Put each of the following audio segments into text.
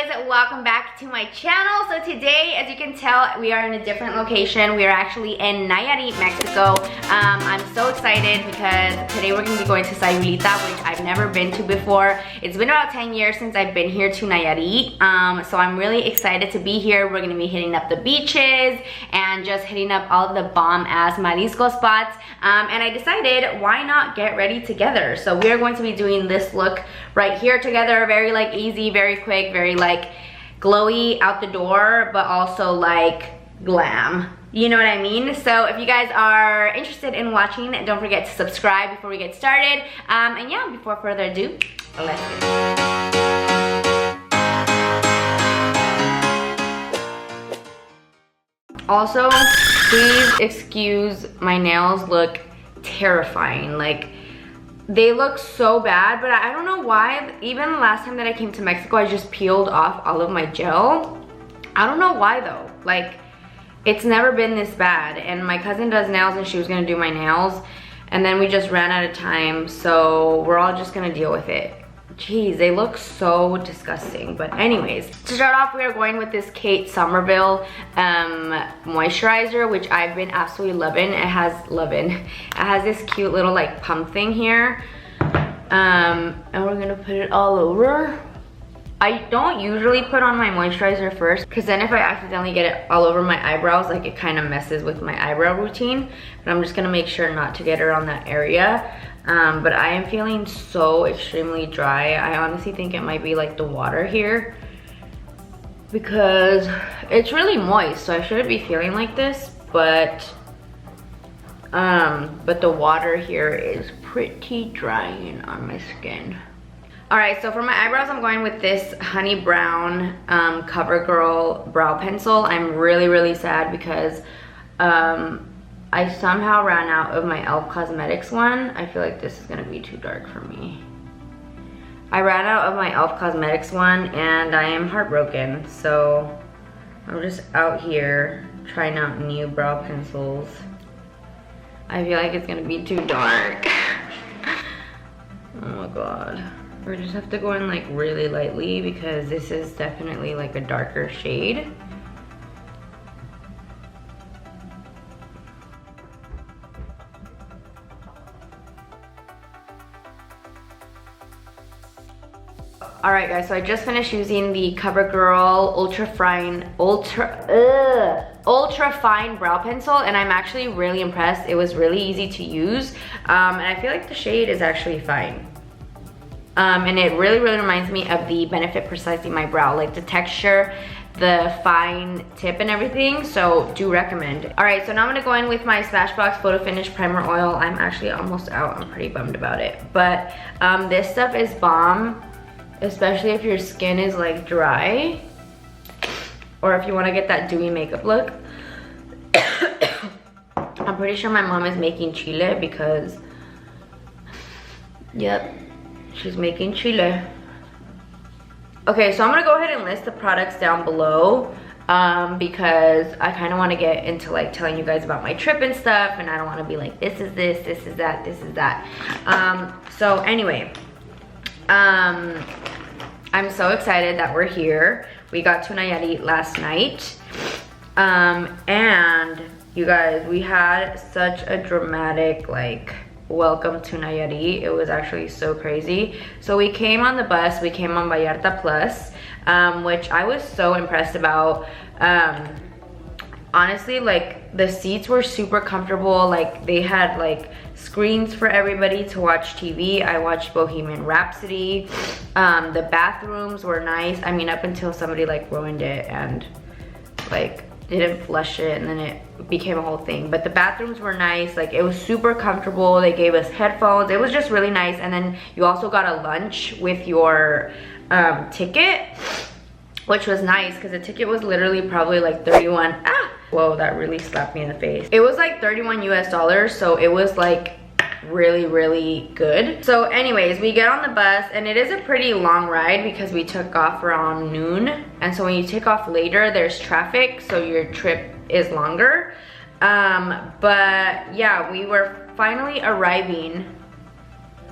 guys, welcome back to my channel. So today, as you can tell, we are in a different location. We are actually in Nayarit, Mexico. I'm so excited because today we're going to be going to YesHipolito, which I've never been to before. It's been about 10 years since I've been here to Nayarit. So I'm really excited to be here. We're going to be hitting up the beaches and just hitting up all of the bomb-ass marisco spots. And I decided, why not get ready together? So we're going to be doing this look right here together. Very like easy, very quick, very like glowy out the door, but also like glam. You know what I mean? So if you guys are interested in watching, don't forget to subscribe before we get started. And yeah, before further ado, let's get it. Also, please excuse my nails look terrifying. Like, they look so bad, but I don't know why. Even the last time that I came to Mexico, I just peeled off all of my gel. I don't know why though. Like, it's never been this bad. And my cousin does nails and she was gonna do my nails. And then we just ran out of time, so we're all just gonna deal with it. Jeez, they look so disgusting. But anyways, to start off, we are going with this Sommerville moisturizer, which I've been absolutely loving. It has this cute little like pump thing here. And we're gonna put it all over. I don't usually put on my moisturizer first, because then if I accidentally get it all over my eyebrows, like it kind of messes with my eyebrow routine. But I'm just gonna make sure not to get it on that area. But I am feeling so extremely dry. I honestly think it might be like the water here, because it's really moist, so I shouldn't be feeling like this, but the water here is pretty drying on my skin. All right, so for my eyebrows, I'm going with this honey brown Covergirl brow pencil. I'm really sad because I somehow ran out of my e.l.f. Cosmetics one. I feel like this is gonna be too dark for me. I ran out of my e.l.f. Cosmetics one and I am heartbroken. So I'm just out here trying out new brow pencils. I feel like it's gonna be too dark. Oh my god. We just have to go in like really lightly because this is definitely like a darker shade. All right, guys, so I just finished using the CoverGirl ultra fine brow pencil, and I'm actually really impressed. It was really easy to use, and I feel like the shade is actually fine. And it really reminds me of the Benefit Precisely My Brow, like the texture, the fine tip and everything, so do recommend. All right, so now I'm gonna go in with my Smashbox Photo Finish Primer Oil. I'm actually almost out. I'm pretty bummed about it, but this stuff is bomb. Especially if your skin is like dry, or if you want to get that dewy makeup look. I'm pretty sure my mom is making chile because, yep, she's making chile. Okay, so I'm gonna go ahead and list the products down below because I kind of want to get into like telling you guys about my trip and stuff, and I don't want to be like, this is this, this is that, this is that. So anyway, I'm so excited that we're here. We got to Nayarit last night. And you guys, we had such a dramatic like welcome to Nayarit. It was actually so crazy. So we came on the bus, we came on Vallarta Plus, which I was so impressed about. Honestly, like the seats were super comfortable. Like they had like screens for everybody to watch TV. I watched Bohemian Rhapsody. The bathrooms were nice. I mean, up until somebody like ruined it and like didn't flush it, and then it became a whole thing. But the bathrooms were nice. Like it was super comfortable. They gave us headphones. It was just really nice. And then you also got a lunch with your ticket, which was nice because the ticket was literally probably like 31. Whoa, that really slapped me in the face. It was like 31 US, so it was like really good. So anyways, we get on the bus and it is a pretty long ride because we took off around noon, and so when you take off later, there's traffic, so your trip is longer. But yeah, we were finally arriving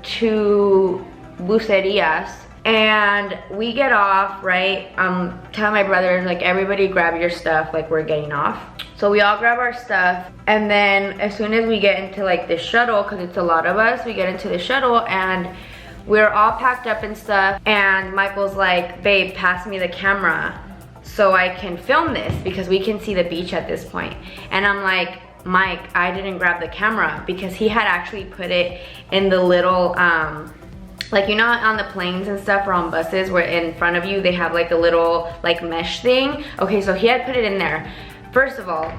to Bucerias, And we get off, right? I'm telling my brothers, like, everybody grab your stuff, like, we're getting off. So we all grab our stuff, and then as soon as we get into like the shuttle, because it's a lot of us, we get into the shuttle and we're all packed up and stuff, and Michael's like, babe, pass me the camera so I can film this because we can see the beach at this point. And I'm like, Mike, I didn't grab the camera, because he had actually put it in the little like, you know, on the planes and stuff or on buses where in front of you they have like a little like mesh thing. Okay, so he had put it in there. First of all,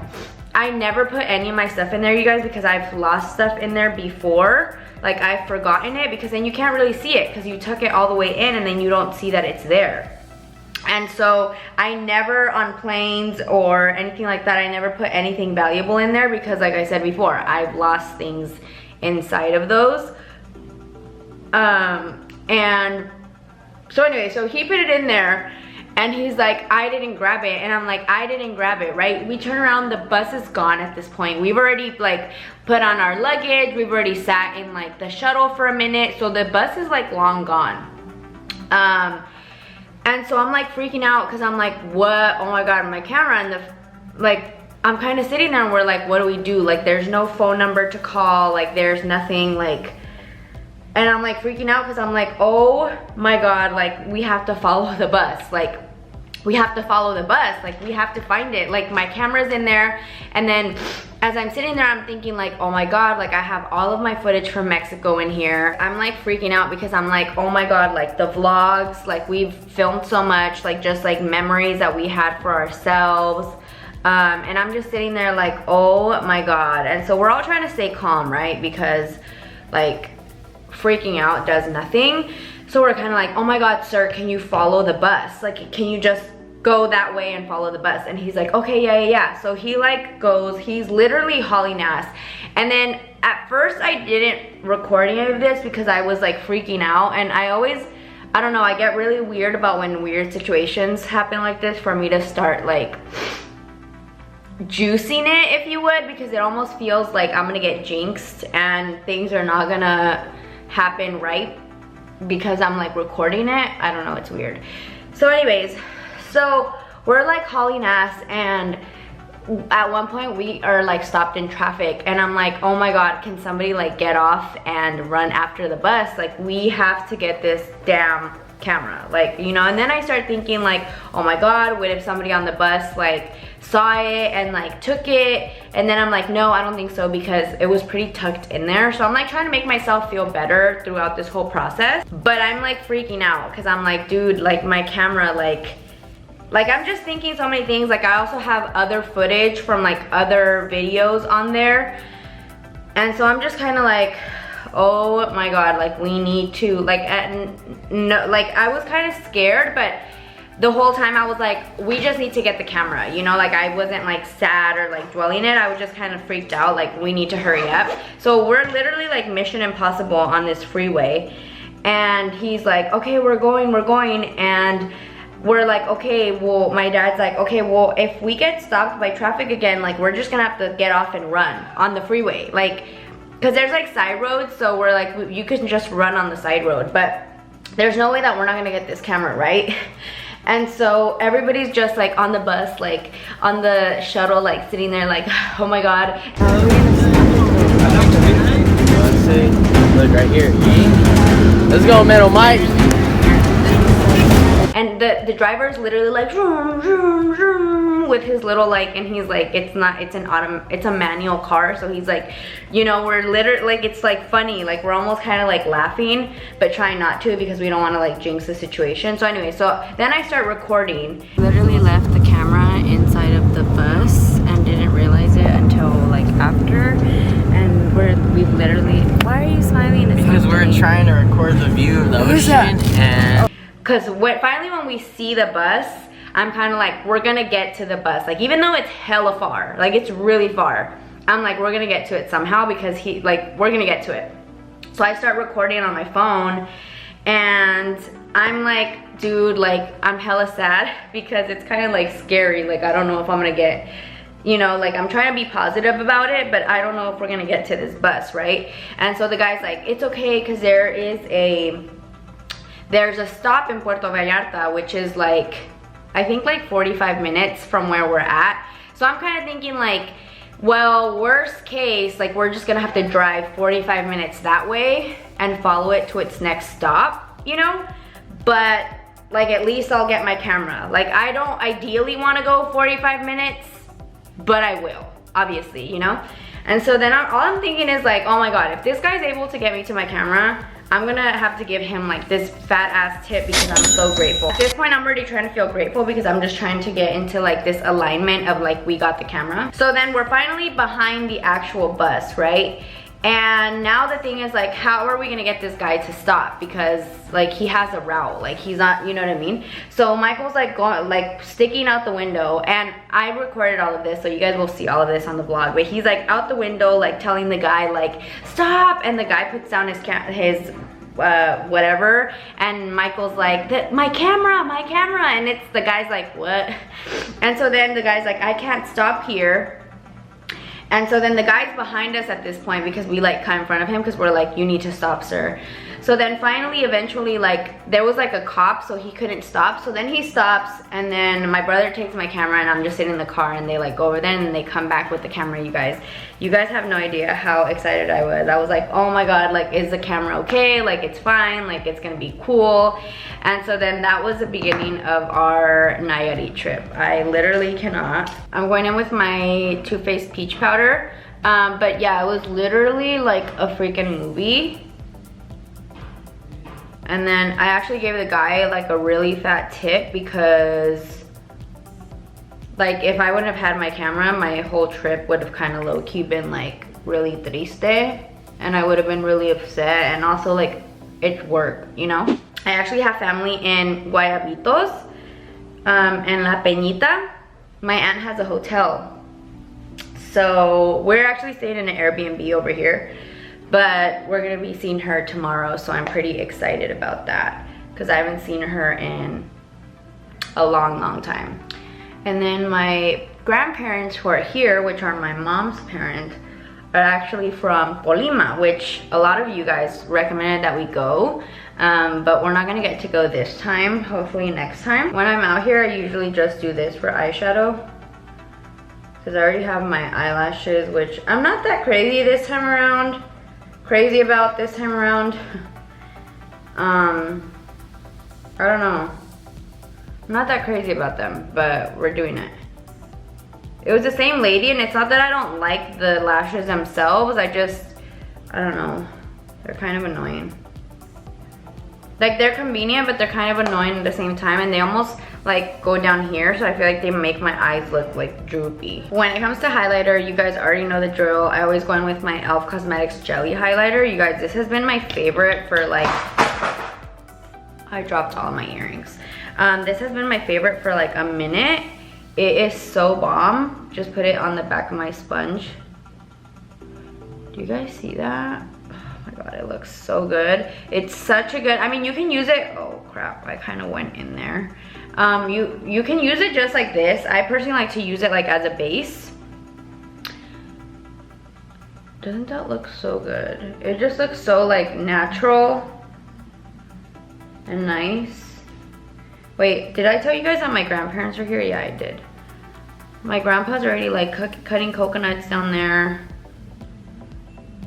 I never put any of my stuff in there, you guys, because I've lost stuff in there before. Like, I've forgotten it, because then you can't really see it because you took it all the way in and then you don't see that it's there. And so I never, on planes or anything like that, I never put anything valuable in there because, like I said before, I've lost things inside of those. And so anyway, so he put it in there. And he's like, I didn't grab it. And I'm like, I didn't grab it, right? We turn around, the bus is gone at this point. We've already like put on our luggage. We've already sat in like the shuttle for a minute. So the bus is like long gone. And so I'm like freaking out because I'm like, what? Oh my God, my camera. And like, I'm kind of sitting there and we're like, what do we do? Like, there's no phone number to call. Like, there's nothing like. And I'm like freaking out because I'm like, oh my God, like we have to follow the bus. Like, we have to follow the bus. Like, we have to find it. Like, my camera's in there. And then as I'm sitting there, I'm thinking like, oh my God, like I have all of my footage from Mexico in here. I'm like freaking out because I'm like, oh my God, like the vlogs, like we've filmed so much, like just like memories that we had for ourselves. And I'm just sitting there like, oh my God. And so we're all trying to stay calm, right? Because like freaking out does nothing. So we're kind of like, oh my God, sir, can you follow the bus? Like, can you just go that way and follow the bus? And he's like, okay, yeah. So he like goes, he's literally hauling ass. And then at first I didn't record any of this because I was like freaking out. And I don't know, I get really weird about when weird situations happen like this for me to start like juicing it, if you would, because it almost feels like I'm gonna get jinxed and things are not gonna happen right because I'm like recording it. I don't know, it's weird. So anyways, so we're like hauling ass, and at one point we are like stopped in traffic, and I'm like, oh my God, can somebody like get off and run after the bus? Like, we have to get this damn camera, like, you know. And then I start thinking like, oh my God, what if somebody on the bus like saw it and like took it? And then I'm like, no, I don't think so, because it was pretty tucked in there. So I'm like trying to make myself feel better throughout this whole process, but I'm like freaking out because I'm like, dude, like my camera, like I'm just thinking so many things. Like, I also have other footage from like other videos on there, and so I'm just kind of like, oh my God, like we need to like, no, like I was kind of scared, but the whole time I was like, we just need to get the camera, you know. Like, I wasn't like sad or like dwelling it. I was just kind of freaked out, like we need to hurry up. So we're literally like Mission Impossible on this freeway, and he's like, okay, we're going, and we're like, okay, well, my dad's like, okay, well, if we get stopped by traffic again, like we're just gonna have to get off and run on the freeway, like, because there's like side roads. So we're like, you can just run on the side road, but there's no way that we're not gonna get this camera, right? And so everybody's just like on the bus, like on the shuttle, like sitting there like, oh my God. Look right here. Let's go, Metal Mike. And the driver's literally like vroom, vroom, vroom, with his little like, and he's like, it's a manual car. So he's like, you know, we're literally like, it's like funny, like we're almost kind of like laughing, but trying not to because we don't want to like jinx the situation. So anyway, so then I start recording. Literally left the camera inside of the bus and didn't realize it until like after. And we've literally, why are you smiling? Because we're trying to record the view of the ocean. And because finally when we see the bus, I'm kind of like, we're gonna get to the bus. Like, even though it's hella far, like it's really far, I'm like, we're gonna get to it somehow, because we're gonna get to it. So I start recording on my phone, and I'm like, dude, like I'm hella sad because it's kind of like scary. Like, I don't know if I'm gonna get, you know, like I'm trying to be positive about it, but I don't know if we're gonna get to this bus, right? And so the guy's like, it's okay, because there's a stop in Puerto Vallarta, which is like, I think like 45 minutes from where we're at. So I'm kind of thinking like, well, worst case, like we're just gonna have to drive 45 minutes that way and follow it to its next stop, you know? But like at least I'll get my camera. Like I don't ideally wanna go 45 minutes, but I will, obviously, you know? And so then all I'm thinking is like, oh my God, if this guy's able to get me to my camera, I'm gonna have to give him like this fat ass tip because I'm so grateful. At this point, I'm already trying to feel grateful because I'm just trying to get into like this alignment of like, we got the camera. So then we're finally behind the actual bus, right? And now the thing is like, how are we gonna get this guy to stop? Because like he has a route, like he's not, you know what I mean? So Michael's like going, like sticking out the window, and I recorded all of this, so you guys will see all of this on the vlog, but he's like out the window, like telling the guy like, stop, and the guy puts down his whatever, and Michael's like, my camera, and it's, the guy's like, what? And so then the guy's like, I can't stop here. And so then the guy's behind us at this point because we like cut in front of him because we're like, you need to stop, sir. So then finally, eventually, like there was like a cop, so he couldn't stop. So then he stops, and then my brother takes my camera, and I'm just sitting in the car, and they like go over there and they come back with the camera. You guys have no idea how excited I was. I was like, oh my God, like is the camera okay? Like it's fine, like it's gonna be cool. And so then that was the beginning of our Nayarit trip. I literally cannot. I'm going in with my Too Faced Peach Powder. But yeah, it was literally like a freaking movie. And then I actually gave the guy like a really fat tip because like if I wouldn't have had my camera, my whole trip would have kind of low-key been like really triste, and I would have been really upset, and also like it's work, you know? I actually have family in Guayabitos, and La Peñita. My aunt has a hotel. So we're actually staying in an Airbnb over here, but we're gonna be seeing her tomorrow, so I'm pretty excited about that because I haven't seen her in a long time. And then my grandparents who are here, which are my mom's parents, are actually from Colima, which a lot of you guys recommended that we go, but we're not gonna get to go this time, hopefully next time. When I'm out here, I usually just do this for eyeshadow because I already have my eyelashes, which I'm not that crazy this time around. Crazy about this time around. I don't know. I'm not that crazy about them, but we're doing it. It was the same lady, and it's not that I don't like the lashes themselves, I don't know. They're kind of annoying. Like they're convenient, but they're kind of annoying at the same time, and they almost like go down here, so I feel like they make my eyes look like droopy. When it comes to highlighter, you guys already know the drill. I always go in with my e.l.f. Cosmetics Jelly Highlighter. You guys, this has been my favorite for like, I dropped all my earrings. This has been my favorite for like a minute. It is so bomb. Just put it on the back of my sponge. Do you guys see that? Oh my God, it looks so good. It's such a good, I mean, you can use it, oh crap, I kind of went in there. You can use it just like this. I personally like to use it like as a base. Doesn't that look so good? It just looks so like natural and nice. Wait, did I tell you guys that my grandparents are here? Yeah, I did. My grandpa's already like cutting coconuts down there.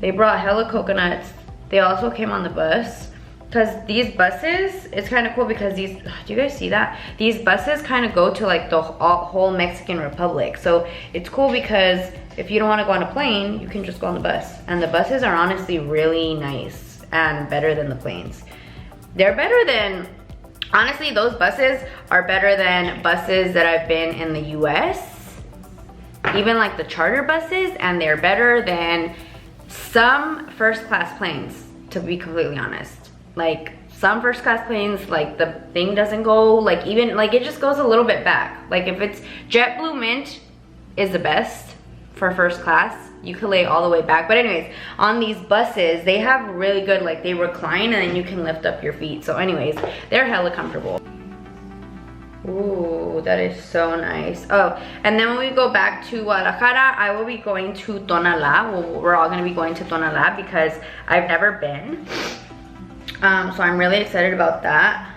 They brought hella coconuts. They also came on the bus. Because these buses, it's kind of cool because these, do you guys see that? These buses kind of go to like the whole Mexican Republic. So it's cool because if you don't want to go on a plane, you can just go on the bus. And the buses are honestly really nice and better than the planes. They're better than, honestly, those buses are better than buses that I've been in the US. Even like the charter buses, and they're better than some first class planes, to be completely honest. Like some first class planes, like the thing doesn't go, like even, like it just goes a little bit back. Like if it's JetBlue Mint is the best for first class. You could lay all the way back. But anyways, on these buses, they have really good, like they recline and then you can lift up your feet. So anyways, they're hella comfortable. Ooh, that is so nice. Oh, and then when we go back to Guadalajara, I will be going to Tonalá. We're all gonna be going to Tonalá because I've never been. So I'm really excited about that.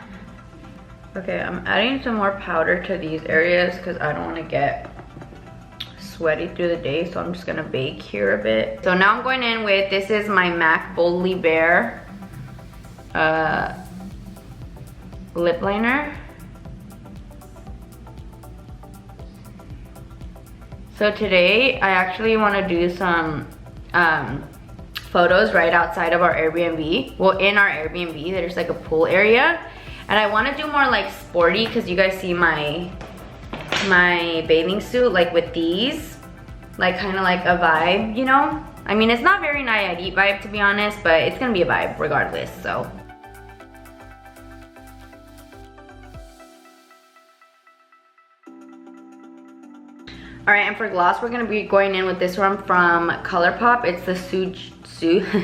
Okay, I'm adding some more powder to these areas because I don't want to get sweaty through the day, so I'm just gonna bake here a bit. So now I'm going in with, this is my MAC Boldly Bare lip liner. So today I actually want to do some photos right outside of our Airbnb. Well, in our Airbnb there's like a pool area, and I want to do more like sporty because you guys see my bathing suit like with these, like kind of like a vibe, you know? I mean, it's not very Nayarite vibe to be honest, but it's gonna be a vibe regardless, so. Alright, and for gloss, we're gonna be going in with this one from Colourpop. It's the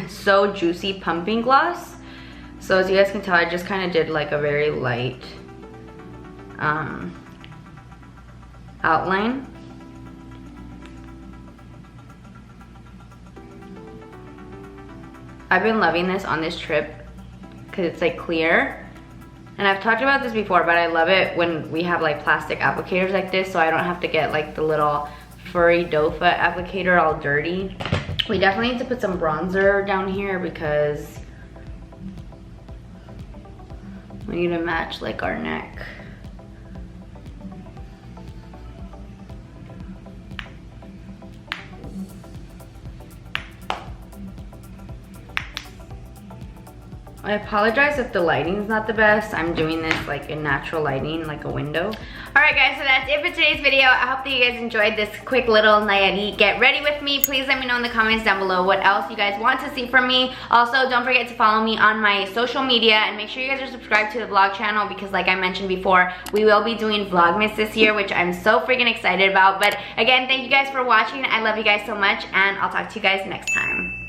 So Juicy Pumping Gloss. So as you guys can tell, I just kind of did like a very light outline. I've been loving this on this trip because it's like clear. And I've talked about this before, but I love it when we have like plastic applicators like this, so I don't have to get like the little furry dofa applicator all dirty. We definitely need to put some bronzer down here because we need to match like our neck. I apologize if the lighting's not the best. I'm doing this like in natural lighting, like a window. Alright guys, so that's it for today's video. I hope that you guys enjoyed this quick little Nayarite get ready with me. Please let me know in the comments down below what else you guys want to see from me. Also, don't forget to follow me on my social media and make sure you guys are subscribed to the vlog channel because like I mentioned before, we will be doing Vlogmas this year, which I'm so freaking excited about. But again, thank you guys for watching. I love you guys so much and I'll talk to you guys next time.